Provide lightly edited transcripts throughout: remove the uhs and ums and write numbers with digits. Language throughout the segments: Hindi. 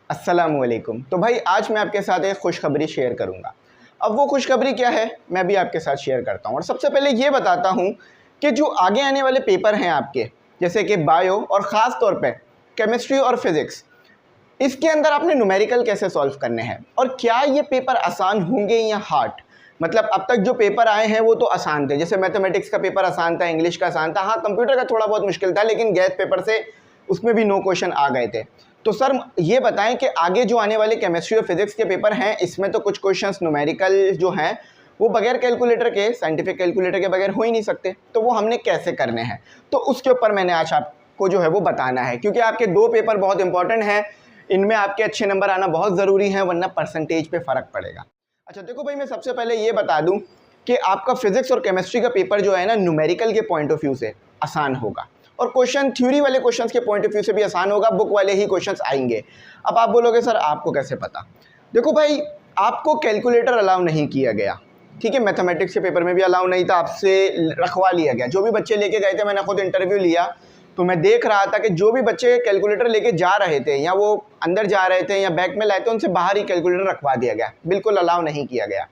अस्सलामुअलैकुम। तो भाई आज मैं आपके साथ एक खुशखबरी शेयर करूंगा। अब वो खुशखबरी क्या है मैं भी आपके साथ शेयर करता हूं। और सबसे पहले ये बताता हूं कि जो आगे आने वाले पेपर हैं आपके, जैसे कि बायो और ख़ास तौर पे केमिस्ट्री और फिज़िक्स, इसके अंदर आपने न्यूमेरिकल कैसे सॉल्व करने हैं और क्या ये पेपर आसान होंगे या हार्ड। मतलब अब तक जो पेपर आए हैं वो तो आसान थे, जैसे मैथमेटिक्स का पेपर आसान था, इंग्लिश का आसान था, हाँ कंप्यूटर का थोड़ा बहुत मुश्किल था, लेकिन गैस पेपर से उसमें भी नो क्वेश्चन आ गए थे। तो सर ये बताएं कि आगे जो आने वाले केमिस्ट्री और फिजिक्स के पेपर हैं इसमें तो कुछ क्वेश्चंस न्यूमेरिकल जो हैं वो बगैर कैलकुलेटर के, साइंटिफिक कैलकुलेटर के बगैर हो ही नहीं सकते, तो वो हमने कैसे करने हैं, तो उसके ऊपर मैंने आज आपको जो है वो बताना है। क्योंकि आपके दो पेपर बहुत इंपॉर्टेंट हैं, इनमें आपके अच्छे नंबर आना बहुत ज़रूरी है, वरना परसेंटेज पे फ़र्क पड़ेगा। अच्छा देखो भाई, मैं सबसे पहले ये बता दूं कि आपका फिजिक्स और केमिस्ट्री का पेपर जो है ना न्यूमेरिकल के पॉइंट ऑफ व्यू से आसान होगा, और क्वेश्चन थ्योरी वाले क्वेश्चंस के पॉइंट ऑफ व्यू से भी आसान होगा, बुक वाले ही क्वेश्चंस आएंगे। अब आप बोलोगे सर आपको कैसे पता। देखो भाई, आपको कैलकुलेटर अलाउ नहीं किया गया, ठीक है, मैथमेटिक्स के पेपर में भी अलाउ नहीं था, आपसे रखवा लिया गया। जो भी बच्चे लेके गए थे, मैंने खुद इंटरव्यू लिया तो मैं देख रहा था कि जो भी बच्चे कैलकुलेटर लेके जा रहे थे या वो अंदर जा रहे थे या बैग में लाए थे, उनसे बाहर ही कैलकुलेटर रखवा दिया गया, बिल्कुल अलाउ नहीं किया गया।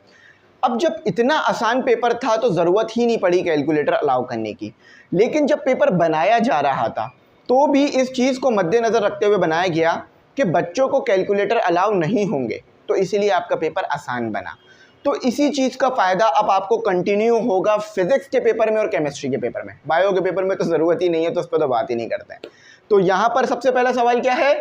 अब जब इतना आसान पेपर था तो ज़रूरत ही नहीं पड़ी कैलकुलेटर अलाउ करने की, लेकिन जब पेपर बनाया जा रहा था तो भी इस चीज़ को मद्देनज़र रखते हुए बनाया गया कि बच्चों को कैलकुलेटर अलाउ नहीं होंगे, तो इसीलिए आपका पेपर आसान बना। तो इसी चीज़ का फ़ायदा अब आपको कंटिन्यू होगा फिज़िक्स के पेपर में और केमिस्ट्री के पेपर में। बायो के पेपर में तो ज़रूरत ही नहीं है, तो उस पर तो बात ही नहीं करते हैं। तो यहाँ पर सबसे पहला सवाल क्या है,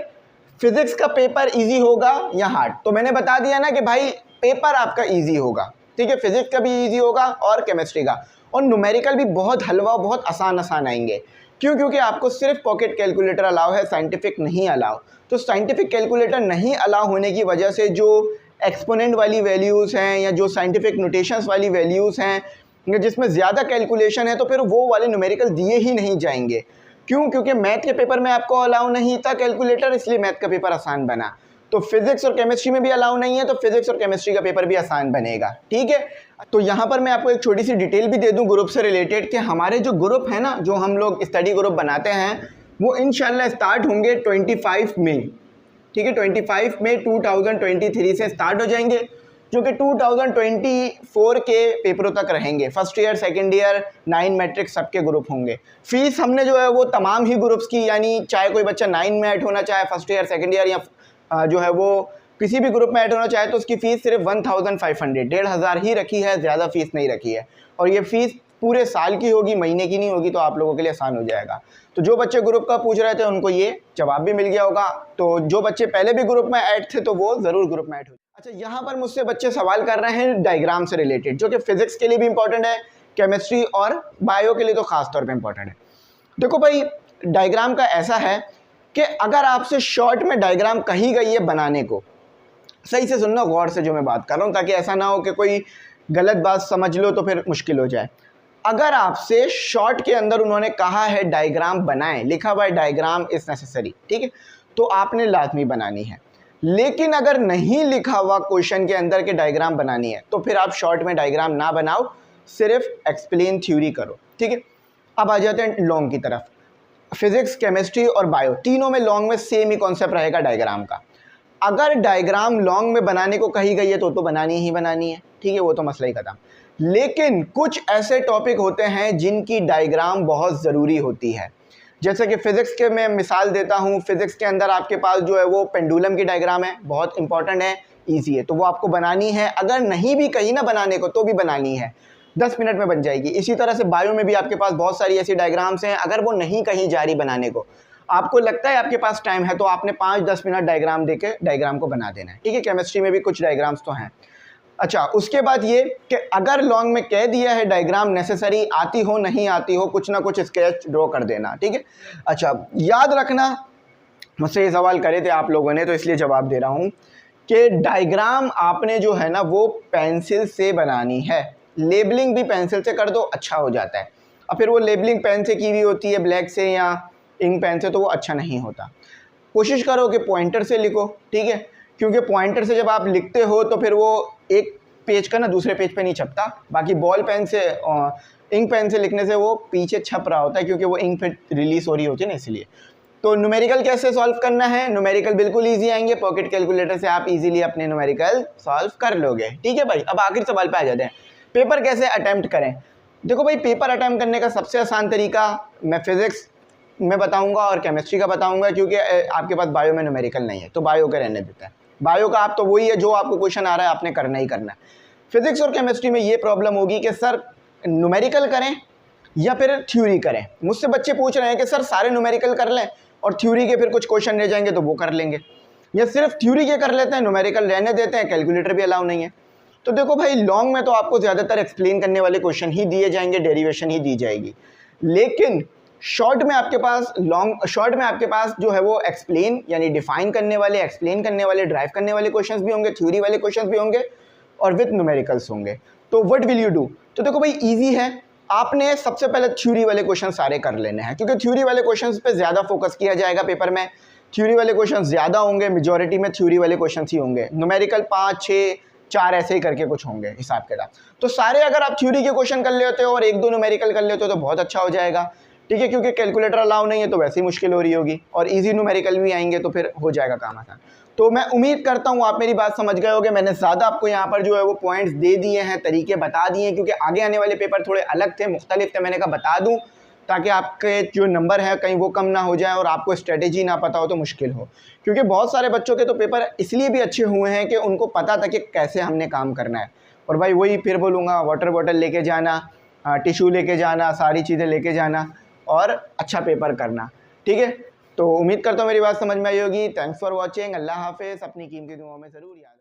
फिज़िक्स का पेपर ईजी होगा या हार्ड। तो मैंने बता दिया ना कि भाई पेपर आपका ईजी होगा, ठीक है, फिजिक्स का भी ईजी होगा और केमिस्ट्री का, और न्यूमेरिकल भी बहुत हलवा, बहुत आसान आएंगे। क्यों? क्योंकि आपको सिर्फ पॉकेट कैलकुलेटर अलाउ है, साइंटिफिक नहीं अलाउ। तो साइंटिफिक कैलकुलेटर नहीं अलाउ होने की वजह से जो एक्सपोनेंट वाली वैल्यूज़ हैं या जो साइंटिफिक नोटेशंस वाली वैल्यूज़ हैं जिसमें ज़्यादा कैलकुलेशन है, तो फिर वो वाले न्यूमेरिकल दिए ही नहीं जाएंगे। क्यों? क्योंकि मैथ के पेपर में आपको अलाउ नहीं था कैलकुलेटर, इसलिए मैथ का पेपर आसान बना। तो फिजिक्स और केमिस्ट्री में भी अलाउ नहीं है, तो फिजिक्स और केमिस्ट्री का पेपर भी आसान बनेगा, ठीक है। तो यहाँ पर मैं आपको एक छोटी सी डिटेल भी दे दूँ ग्रुप से रिलेटेड कि हमारे जो ग्रुप है ना, जो हम लोग स्टडी ग्रुप बनाते हैं, वो इंशाल्लाह स्टार्ट होंगे 25 मई, ठीक है, 25 मई 2023 से स्टार्ट हो जाएंगे, जो कि 2024 के पेपरों तक रहेंगे। First year, second year, 9 matric सबके ग्रुप होंगे। फीस हमने जो है वो तमाम ही ग्रुप्स की, यानी चाहे कोई बच्चा 9 में ऐड होना चाहे, फर्स्ट ईयर, सेकंड ईयर, या जो है वो किसी भी ग्रुप में ऐड होना चाहे, तो उसकी फ़ीस सिर्फ 1500, 1500 ही रखी है, ज़्यादा फीस नहीं रखी है। और ये फ़ीस पूरे साल की होगी, महीने की नहीं होगी, तो आप लोगों के लिए आसान हो जाएगा। तो जो बच्चे ग्रुप का पूछ रहे थे उनको ये जवाब भी मिल गया होगा। तो जो बच्चे पहले भी ग्रुप में ऐड थे तो वो ज़रूर ग्रुप में ऐड हो। अच्छा, यहाँ पर मुझसे बच्चे सवाल कर रहे हैं डायग्राम से रिलेटेड, जो कि फिजिक्स के लिए भी इंपॉर्टेंट है, केमिस्ट्री और बायो के लिए तो ख़ास तौर पर इंपॉर्टेंट है। देखो भाई, डायग्राम का ऐसा है कि अगर आपसे शॉर्ट में डायग्राम कही गई है बनाने को, सही से सुनना गौर से जो मैं बात कर रहा हूँ, ताकि ऐसा ना हो कि कोई गलत बात समझ लो तो फिर मुश्किल हो जाए। अगर आपसे शॉर्ट के अंदर उन्होंने कहा है डायग्राम बनाएं, लिखा हुआ है डायग्राम इज नेसेसरी, ठीक है, तो आपने लाजमी बनानी है। लेकिन अगर नहीं लिखा हुआ क्वेश्चन के अंदर के डायग्राम बनानी है, तो फिर आप शॉर्ट में डायग्राम ना बनाओ, सिर्फ एक्सप्लेन थ्योरी करो, ठीक है। अब आ जाते हैं लॉन्ग की तरफ। फिजिक्स, केमिस्ट्री और बायो तीनों में लॉन्ग में सेम ही कॉन्सेप्ट रहेगा डायग्राम का। अगर डायग्राम लॉन्ग में बनाने को कही गई है तो बनानी ही बनानी है, ठीक है, वो तो मसला ही खत्म। लेकिन कुछ ऐसे टॉपिक होते हैं जिनकी डायग्राम बहुत ज़रूरी होती है, जैसे कि फ़िज़िक्स के मैं मिसाल देता हूँ। फ़िज़िक्स के अंदर आपके पास जो है वो पेंडुलम की डायग्राम है, बहुत इंपॉर्टेंट है, ईजी है, तो वो आपको बनानी है। अगर नहीं भी कहीं ना बनाने को तो भी बनानी है, 10 मिनट में बन जाएगी। इसी तरह से बायो में भी आपके पास बहुत सारी ऐसी डायग्राम्स हैं, अगर वो नहीं कहीं जा रही बनाने को, आपको लगता है आपके पास टाइम है, तो आपने 5-10 मिनट डायग्राम देके डायग्राम को बना देना है, ठीक है। केमिस्ट्री में भी कुछ डायग्राम्स तो हैं। अच्छा, उसके बाद ये कि अगर लॉन्ग में कह दिया है डायग्राम नेसेसरी, आती हो नहीं आती हो, कुछ ना कुछ स्केच ड्रॉ कर देना, ठीक है। अच्छा, याद रखना, मुझसे ये सवाल करे थे आप लोगों ने तो इसलिए जवाब दे रहा हूँ कि डायग्राम आपने जो है ना वो पेंसिल से बनानी है। लेबलिंग भी पेंसिल से कर दो, अच्छा हो जाता है। और फिर वो लेबलिंग पेन से की हुई होती है, ब्लैक से या इंक पेन से, तो वो अच्छा नहीं होता। कोशिश करो कि पॉइंटर से लिखो, ठीक है, क्योंकि पॉइंटर से जब आप लिखते हो तो फिर वो एक पेज का ना दूसरे पेज पे नहीं छपता। बाकी बॉल पेन से, इंक पेन से लिखने से वो पीछे छप रहा होता है, क्योंकि वो इंक फिर रिलीज हो रही होती है ना, इसलिए। तो न्यूमेरिकल कैसे सॉल्व करना है, न्यूमेरिकल बिल्कुल इजी आएंगे, पॉकेट कैलकुलेटर से आप इजीली अपने न्यूमेरिकल सॉल्व कर लोगे। ठीक है भाई, अब आखिर सवाल पे आ जाते हैं, पेपर कैसे अटेम्प्ट करें। देखो भाई, पेपर अटेम्प्ट करने का सबसे आसान तरीका मैं फिजिक्स में बताऊंगा और केमिस्ट्री का बताऊंगा, क्योंकि आपके पास बायो में न्यूमेरिकल नहीं है, तो बायो का रहने देता है। बायो का आप तो वही है, जो आपको क्वेश्चन आ रहा है आपने करना ही करना है। फिजिक्स और केमिस्ट्री में ये प्रॉब्लम होगी कि सर न्यूमेरिकल करें या फिर थ्योरी करें। मुझसे बच्चे पूछ रहे हैं कि सर सारे न्यूमेरिकल कर लें और थ्योरी के फिर कुछ क्वेश्चन रह जाएंगे तो वो कर लेंगे, या सिर्फ थ्योरी के कर लेते हैं, न्यूमेरिकल रहने देते हैं, कैलकुलेटर भी अलाउ नहीं है। तो देखो भाई, लॉन्ग में तो आपको ज़्यादातर एक्सप्लेन करने वाले क्वेश्चन ही दिए जाएंगे, डेरिवेशन ही दी जाएगी, लेकिन शॉर्ट में आपके पास जो है वो एक्सप्लेन यानी डिफाइन करने वाले, एक्सप्लेन करने वाले, ड्राइव करने वाले क्वेश्चंस भी होंगे, थ्योरी वाले क्वेश्चंस भी होंगे और विद न्यूमेरिकल्स होंगे। तो व्हाट विल यू डू। तो देखो भाई, इजी है, आपने सबसे पहले थ्योरी वाले क्वेश्चन सारे कर लेने हैं, क्योंकि थ्योरी वाले क्वेश्चंस पे ज़्यादा फोकस किया जाएगा पेपर में। थ्योरी वाले क्वेश्चन ज़्यादा होंगे, मेजॉरिटी में थ्योरी वाले क्वेश्चन ही होंगे, न्यूमेरिकल 5, 6, 4 ऐसे ही करके कुछ होंगे हिसाब के साथ। तो सारे अगर आप थ्योरी के क्वेश्चन कर लेते हो और 1-2 न्यूमेरिकल कर लेते हो तो बहुत अच्छा हो जाएगा। ठीक है, क्योंकि कैलकुलेटर अलाउ नहीं है तो वैसे ही मुश्किल हो रही होगी, और इजी न्यूमेरिकल भी आएंगे तो फिर हो जाएगा काम आसान। तो मैं उम्मीद करता हूँ आप मेरी बात समझ गए होगे। मैंने ज़्यादा आपको यहाँ पर जो है वो पॉइंट्स दे दिए हैं, तरीके बता दिए हैं, क्योंकि आगे आने वाले पेपर थोड़े अलग थे, मुख्तलिफ थे, मैंने कहा बता दूँ ताकि आपके जो नंबर है कहीं वो कम ना हो जाए और आपको स्ट्रेटेजी ना पता हो तो मुश्किल हो। क्योंकि बहुत सारे बच्चों के तो पेपर इसलिए भी अच्छे हुए हैं कि उनको पता था कि कैसे हमने काम करना है। और भाई वही फिर बोलूँगा, वाटर बॉटल लेके जाना, टिश्यू लेके जाना, सारी चीज़ें लेके जाना और अच्छा पेपर करना। ठीक है, तो उम्मीद करता हूँ मेरी बात समझ में आई होगी। थैंक्स फॉर वॉचिंग, अल्लाह हाफिज़, अपनी कीमती दुआओं में ज़रूर याद